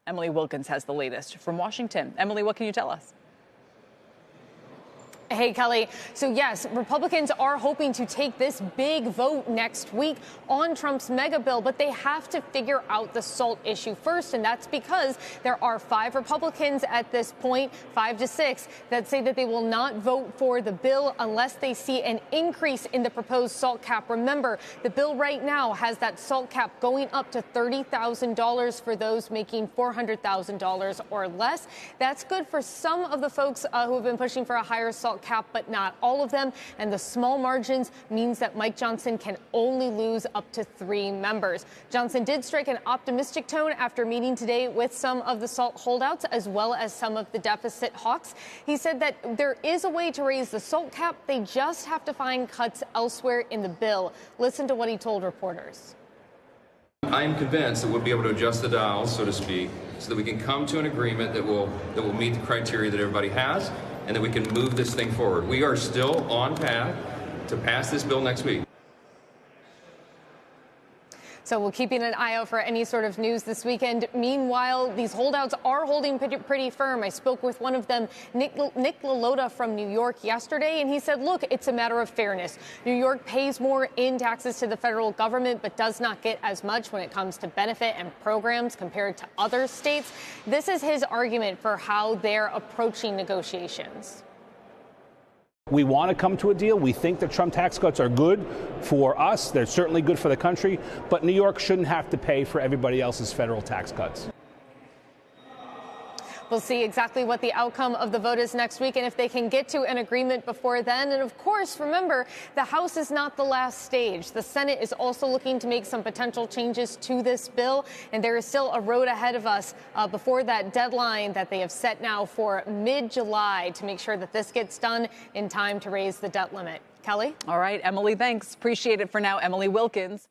Emily Wilkins has the latest from Washington. Emily, what can you tell us? Hey, Kelly. So, yes, Republicans are hoping to take this big vote next week on Trump's mega bill, but they have to figure out the SALT issue first. And that's because there are 5 Republicans at this point, 5 to 6, that say that they will not vote for the bill unless they see an increase in the proposed SALT cap. Remember, the bill right now has that SALT cap going up to $30,000 for those making $400,000 or less. That's good for some of the folks who have been pushing for a higher SALT cap, but not all of them. And the small margins means that Mike Johnson can only lose up to 3 members. Johnson did strike an optimistic tone after meeting today with some of the SALT holdouts as well as some of the deficit hawks. He said that there is a way to raise the SALT cap. They just have to find cuts elsewhere in the bill. Listen to what he told reporters. I am convinced that we'll be able to adjust the dials, so to speak, so that we can come to an agreement that will meet the criteria that everybody has, and that we can move this thing forward. We are still on path to pass this bill next week. So we're keeping an eye out for any sort of news this weekend. Meanwhile, these holdouts are holding pretty firm. I spoke with one of them, Nick LaLota from New York yesterday, and he said, look, it's a matter of fairness. New York pays more in taxes to the federal government, but does not get as much when it comes to benefit and programs compared to other states. This is his argument for how they're approaching negotiations. We want to come to a deal. We think the Trump tax cuts are good for us. They're certainly good for the country. But New York shouldn't have to pay for everybody else's federal tax cuts. We'll see exactly what the outcome of the vote is next week and if they can get to an agreement before then. And of course, remember, the House is not the last stage. The Senate is also looking to make some potential changes to this bill. And there is still a road ahead of us before that deadline that they have set now for mid-July to make sure that this gets done in time to raise the debt limit. Kelly? All right, Emily, thanks. Appreciate it for now. Emily Wilkins.